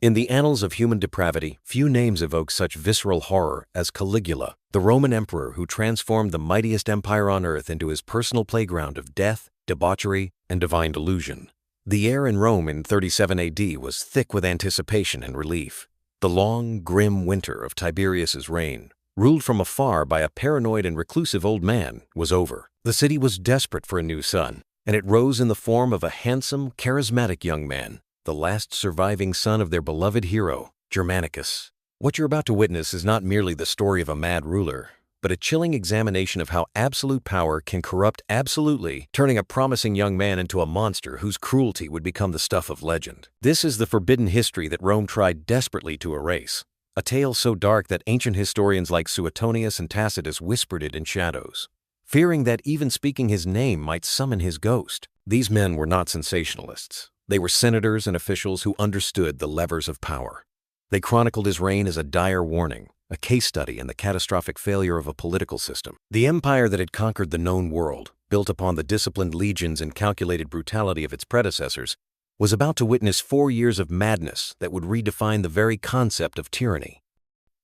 In the annals of human depravity, few names evoke such visceral horror as Caligula, the Roman emperor who transformed the mightiest empire on earth into his personal playground of death, debauchery, and divine delusion. The air in Rome in 37 AD was thick with anticipation and relief. The long, grim winter of Tiberius's reign, ruled from afar by a paranoid and reclusive old man, was over. The city was desperate for a new sun, and it rose in the form of a handsome, charismatic young man, the last surviving son of their beloved hero, Germanicus. What you're about to witness is not merely the story of a mad ruler, but a chilling examination of how absolute power can corrupt absolutely, turning a promising young man into a monster whose cruelty would become the stuff of legend. This is the forbidden history that Rome tried desperately to erase, a tale so dark that ancient historians like Suetonius and Tacitus whispered it in shadows, fearing that even speaking his name might summon his ghost. These men were not sensationalists. They were senators and officials who understood the levers of power. They chronicled his reign as a dire warning, a case study in the catastrophic failure of a political system. The empire that had conquered the known world, built upon the disciplined legions and calculated brutality of its predecessors, was about to witness 4 years of madness that would redefine the very concept of tyranny.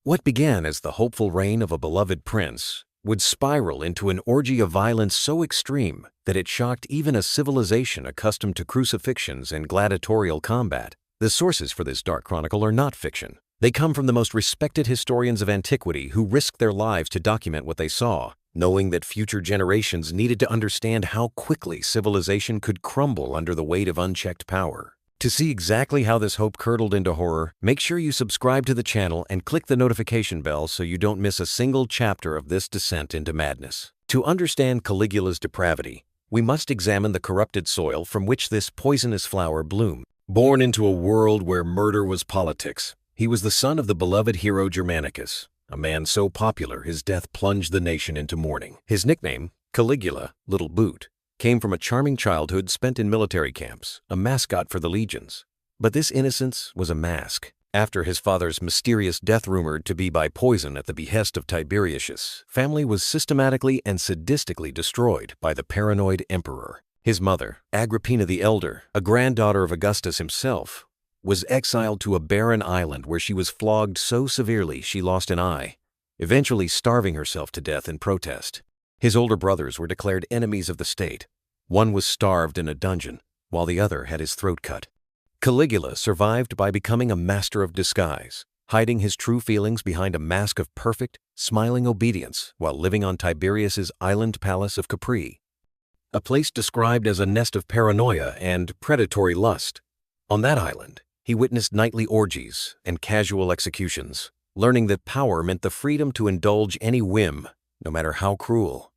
What began as the hopeful reign of a beloved prince would spiral into an orgy of violence so extreme that it shocked even a civilization accustomed to crucifixions and gladiatorial combat. The sources for this dark chronicle are not fiction. They come from the most respected historians of antiquity who risked their lives to document what they saw, knowing that future generations needed to understand how quickly civilization could crumble under the weight of unchecked power. To see exactly how this hope curdled into horror, make sure you subscribe to the channel and click the notification bell so you don't miss a single chapter of this descent into madness. To understand Caligula's depravity, we must examine the corrupted soil from which this poisonous flower bloomed. Born into a world where murder was politics, he was the son of the beloved hero Germanicus, a man so popular his death plunged the nation into mourning. His nickname, Caligula, Little Boot, came from a charming childhood spent in military camps, a mascot for the legions. But this innocence was a mask. After his father's mysterious death rumored to be by poison at the behest of Tiberius, family was systematically and sadistically destroyed by the paranoid emperor. His mother, Agrippina the Elder, a granddaughter of Augustus himself, was exiled to a barren island where she was flogged so severely she lost an eye, eventually starving herself to death in protest. His older brothers were declared enemies of the state. One was starved in a dungeon, while the other had his throat cut. Caligula survived by becoming a master of disguise, hiding his true feelings behind a mask of perfect, smiling obedience while living on Tiberius's island palace of Capri, a place described as a nest of paranoia and predatory lust. On that island, he witnessed nightly orgies and casual executions, learning that power meant the freedom to indulge any whim, no matter how cruel.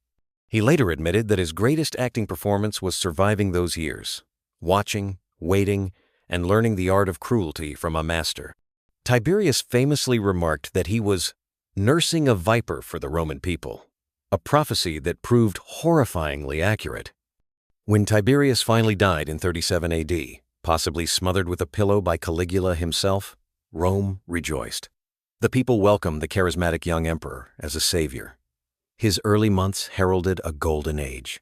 He later admitted that his greatest acting performance was surviving those years, watching, waiting, and learning the art of cruelty from a master. Tiberius famously remarked that he was nursing a viper for the Roman people, a prophecy that proved horrifyingly accurate. When Tiberius finally died in 37 AD, possibly smothered with a pillow by Caligula himself, Rome rejoiced. The people welcomed the charismatic young emperor as a savior. His early months heralded a golden age.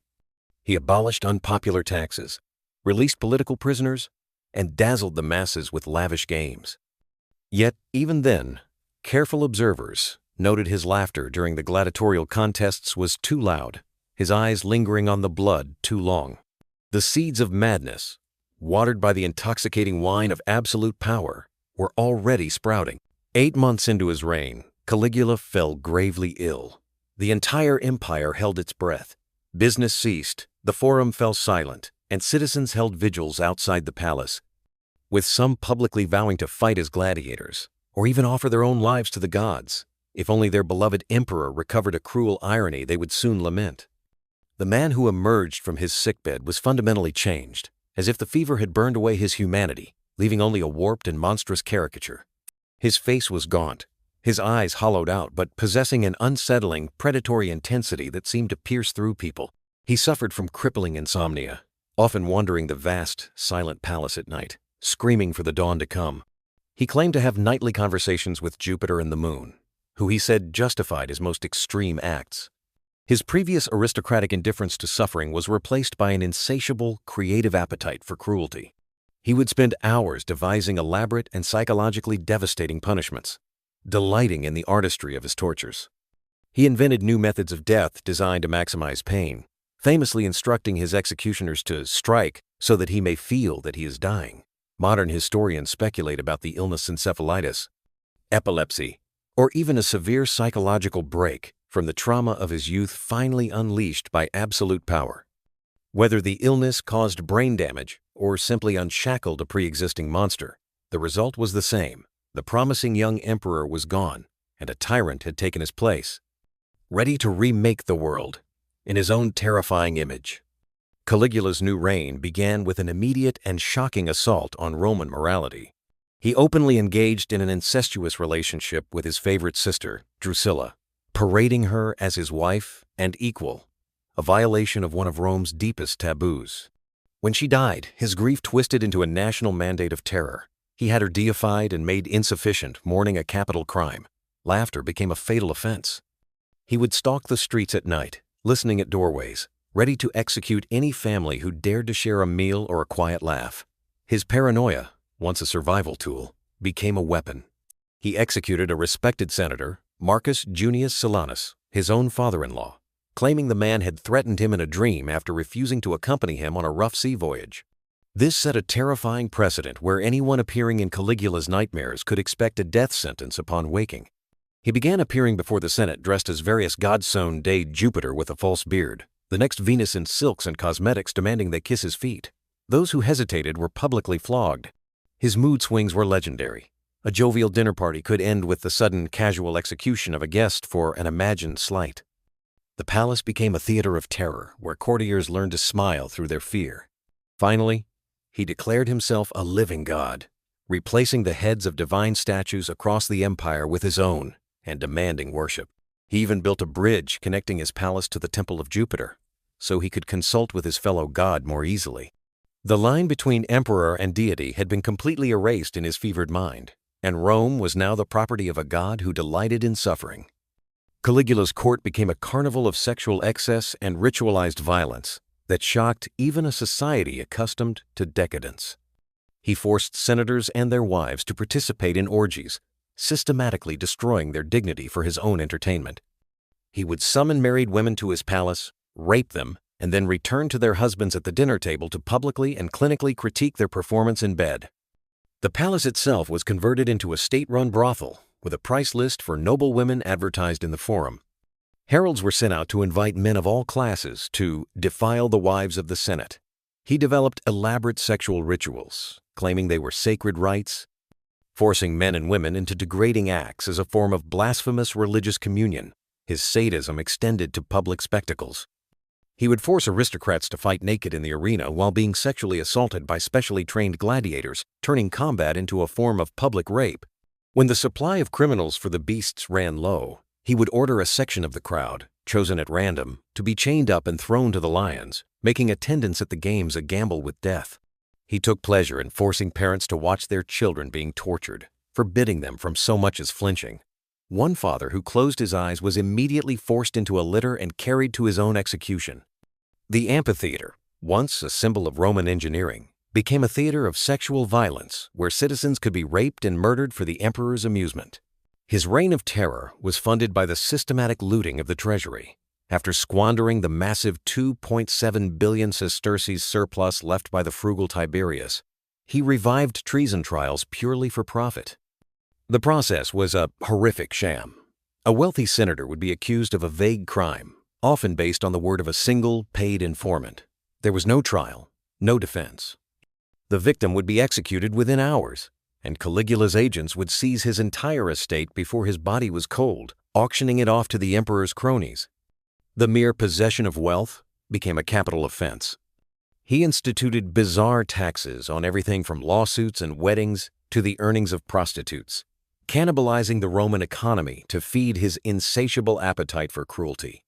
He abolished unpopular taxes, released political prisoners, and dazzled the masses with lavish games. Yet, even then, careful observers noted his laughter during the gladiatorial contests was too loud, his eyes lingering on the blood too long. The seeds of madness, watered by the intoxicating wine of absolute power, were already sprouting. 8 months into his reign, Caligula fell gravely ill. The entire empire held its breath. Business ceased, the forum fell silent, and citizens held vigils outside the palace, with some publicly vowing to fight as gladiators, or even offer their own lives to the gods. If only their beloved emperor recovered a cruel irony they would soon lament. The man who emerged from his sickbed was fundamentally changed, as if the fever had burned away his humanity, leaving only a warped and monstrous caricature. His face was gaunt, his eyes hollowed out but possessing an unsettling, predatory intensity that seemed to pierce through people. He suffered from crippling insomnia, often wandering the vast, silent palace at night, screaming for the dawn to come. He claimed to have nightly conversations with Jupiter and the moon, who he said justified his most extreme acts. His previous aristocratic indifference to suffering was replaced by an insatiable, creative appetite for cruelty. He would spend hours devising elaborate and psychologically devastating punishments, delighting in the artistry of his tortures. He invented new methods of death designed to maximize pain, famously instructing his executioners to strike so that he may feel that he is dying. Modern historians speculate about the illness encephalitis, epilepsy, or even a severe psychological break from the trauma of his youth finally unleashed by absolute power. Whether the illness caused brain damage or simply unshackled a pre-existing monster, the result was the same. The promising young emperor was gone, and a tyrant had taken his place, ready to remake the world in his own terrifying image. Caligula's new reign began with an immediate and shocking assault on Roman morality. He openly engaged in an incestuous relationship with his favorite sister, Drusilla, parading her as his wife and equal, a violation of one of Rome's deepest taboos. When she died, his grief twisted into a national mandate of terror. He had her deified and made insufficient, mourning a capital crime. Laughter became a fatal offense. He would stalk the streets at night, listening at doorways, ready to execute any family who dared to share a meal or a quiet laugh. His paranoia, once a survival tool, became a weapon. He executed a respected senator, Marcus Junius Silanus, his own father-in-law, claiming the man had threatened him in a dream after refusing to accompany him on a rough sea voyage. This set a terrifying precedent where anyone appearing in Caligula's nightmares could expect a death sentence upon waking. He began appearing before the Senate dressed as various god-sown day Jupiter with a false beard, the next Venus in silks and cosmetics demanding they kiss his feet. Those who hesitated were publicly flogged. His mood swings were legendary. A jovial dinner party could end with the sudden casual execution of a guest for an imagined slight. The palace became a theater of terror where courtiers learned to smile through their fear. Finally, he declared himself a living god, replacing the heads of divine statues across the empire with his own and demanding worship. He even built a bridge connecting his palace to the temple of Jupiter, so he could consult with his fellow god more easily. The line between emperor and deity had been completely erased in his fevered mind, and Rome was now the property of a god who delighted in suffering. Caligula's court became a carnival of sexual excess and ritualized violence that shocked even a society accustomed to decadence. He forced senators and their wives to participate in orgies, systematically destroying their dignity for his own entertainment. He would summon married women to his palace, rape them, and then return to their husbands at the dinner table to publicly and clinically critique their performance in bed. The palace itself was converted into a state-run brothel, with a price list for noble women advertised in the forum. Heralds were sent out to invite men of all classes to defile the wives of the Senate. He developed elaborate sexual rituals, claiming they were sacred rites, forcing men and women into degrading acts as a form of blasphemous religious communion. His sadism extended to public spectacles. He would force aristocrats to fight naked in the arena while being sexually assaulted by specially trained gladiators, turning combat into a form of public rape. When the supply of criminals for the beasts ran low, he would order a section of the crowd, chosen at random, to be chained up and thrown to the lions, making attendance at the games a gamble with death. He took pleasure in forcing parents to watch their children being tortured, forbidding them from so much as flinching. One father who closed his eyes was immediately forced into a litter and carried to his own execution. The amphitheater, once a symbol of Roman engineering, became a theater of sexual violence where citizens could be raped and murdered for the emperor's amusement. His reign of terror was funded by the systematic looting of the treasury. After squandering the massive 2.7 billion sesterces surplus left by the frugal Tiberius, he revived treason trials purely for profit. The process was a horrific sham. A wealthy senator would be accused of a vague crime, often based on the word of a single paid informant. There was no trial, no defense. The victim would be executed within hours, and Caligula's agents would seize his entire estate before his body was cold, auctioning it off to the emperor's cronies. The mere possession of wealth became a capital offense. He instituted bizarre taxes on everything from lawsuits and weddings to the earnings of prostitutes, cannibalizing the Roman economy to feed his insatiable appetite for cruelty.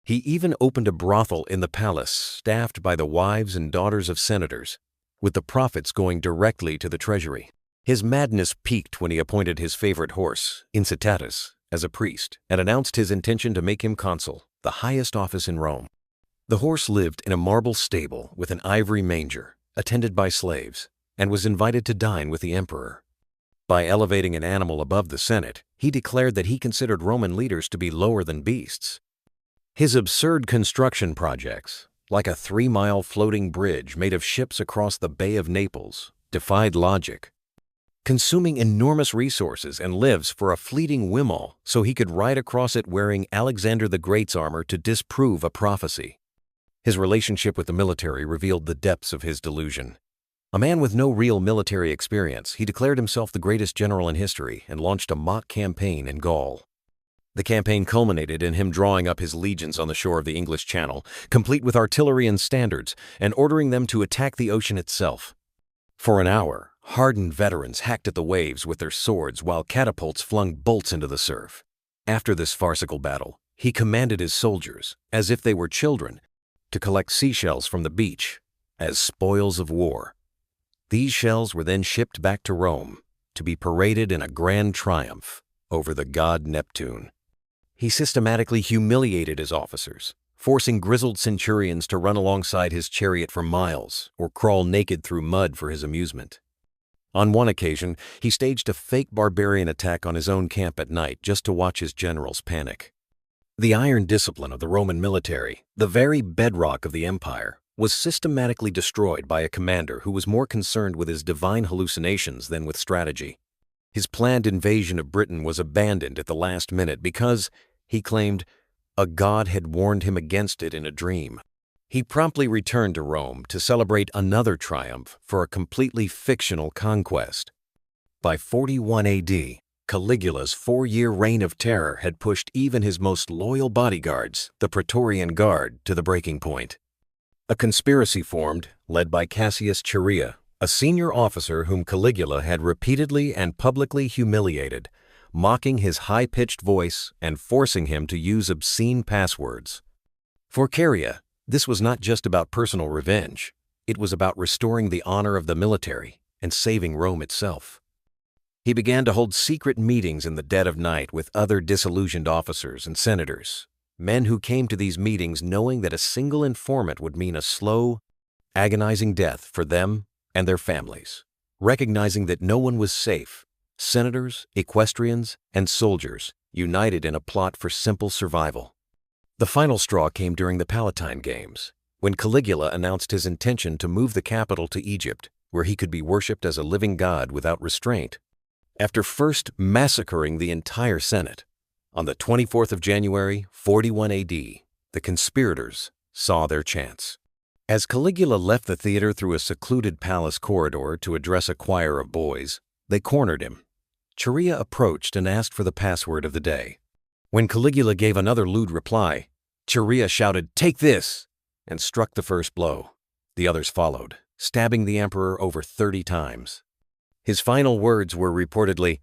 He even opened a brothel in the palace staffed by the wives and daughters of senators, with the profits going directly to the treasury. His madness peaked when he appointed his favorite horse, Incitatus, as a priest and announced his intention to make him consul, the highest office in Rome. The horse lived in a marble stable with an ivory manger, attended by slaves. and was invited to dine with the emperor. By elevating an animal above the Senate, he declared that he considered Roman leaders to be lower than beasts. His absurd construction projects, like a 3-mile floating bridge made of ships across the Bay of Naples, defied logic. Consuming enormous resources and lives for a fleeting whimsical so he could ride across it wearing Alexander the Great's armor to disprove a prophecy. His relationship with the military revealed the depths of his delusion. A man with no real military experience, he declared himself the greatest general in history and launched a mock campaign in Gaul. The campaign culminated in him drawing up his legions on the shore of the English Channel, complete with artillery and standards, and ordering them to attack the ocean itself. For an hour, hardened veterans hacked at the waves with their swords while catapults flung bolts into the surf. After this farcical battle, he commanded his soldiers, as if they were children, to collect seashells from the beach as spoils of war. These shells were then shipped back to Rome to be paraded in a grand triumph over the god Neptune. He systematically humiliated his officers, forcing grizzled centurions to run alongside his chariot for miles or crawl naked through mud for his amusement. On one occasion, he staged a fake barbarian attack on his own camp at night just to watch his generals panic. The iron discipline of the Roman military, the very bedrock of the empire, was systematically destroyed by a commander who was more concerned with his divine hallucinations than with strategy. His planned invasion of Britain was abandoned at the last minute because, he claimed, a god had warned him against it in a dream. He promptly returned to Rome to celebrate another triumph for a completely fictional conquest. By 41 AD, Caligula's 4-year reign of terror had pushed even his most loyal bodyguards, the Praetorian Guard, to the breaking point. A conspiracy formed, led by Cassius Dio, a senior officer whom Caligula had repeatedly and publicly humiliated, mocking his high-pitched voice and forcing him to use obscene passwords. For Dio, this was not just about personal revenge. It was about restoring the honor of the military and saving Rome itself. He began to hold secret meetings in the dead of night with other disillusioned officers and senators, men who came to these meetings knowing that a single informant would mean a slow, agonizing death for them and their families. Recognizing that no one was safe, senators, equestrians, and soldiers united in a plot for simple survival. The final straw came during the Palatine Games, when Caligula announced his intention to move the capital to Egypt, where he could be worshipped as a living god without restraint. After first massacring the entire Senate, on the 24th of January, 41 AD, the conspirators saw their chance. As Caligula left the theater through a secluded palace corridor to address a choir of boys, they cornered him. Dio approached and asked for the password of the day. When Caligula gave another lewd reply, Dio shouted, "Take this!" and struck the first blow. The others followed, stabbing the emperor over 30 times. His final words were reportedly,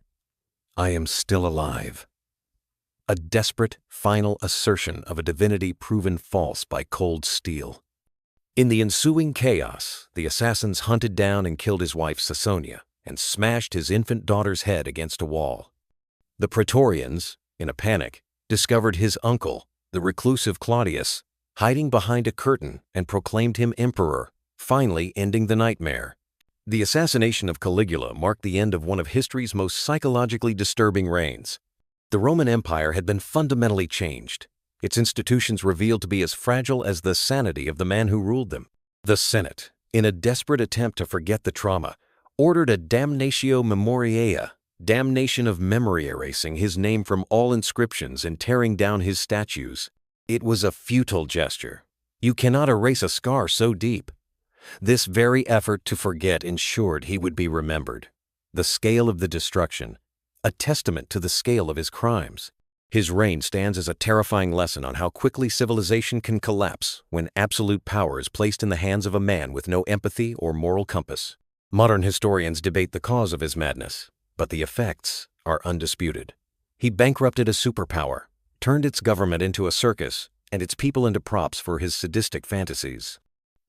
"I am still alive." A desperate, final assertion of a divinity proven false by cold steel. In the ensuing chaos, the assassins hunted down and killed his wife Suetonius and smashed his infant daughter's head against a wall. The Praetorians, in a panic, discovered his uncle, the reclusive Claudius, hiding behind a curtain and proclaimed him emperor, finally ending the nightmare. The assassination of Caligula marked the end of one of history's most psychologically disturbing reigns. The Roman Empire had been fundamentally changed, its institutions revealed to be as fragile as the sanity of the man who ruled them. The Senate, in a desperate attempt to forget the trauma, ordered a damnatio memoriae, damnation of memory, erasing his name from all inscriptions and tearing down his statues. It was a futile gesture. You cannot erase a scar so deep. This very effort to forget ensured he would be remembered. The scale of the destruction, a testament to the scale of his crimes. His reign stands as a terrifying lesson on how quickly civilization can collapse when absolute power is placed in the hands of a man with no empathy or moral compass. Modern historians debate the cause of his madness, but the effects are undisputed. He bankrupted a superpower, turned its government into a circus, and its people into props for his sadistic fantasies.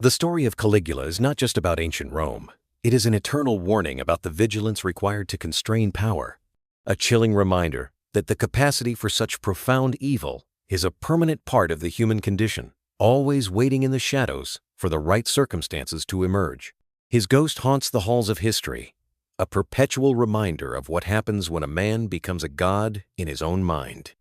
The story of Caligula is not just about ancient Rome. It is an eternal warning about the vigilance required to constrain power. A chilling reminder that the capacity for such profound evil is a permanent part of the human condition, always waiting in the shadows for the right circumstances to emerge. His ghost haunts the halls of history, a perpetual reminder of what happens when a man becomes a god in his own mind.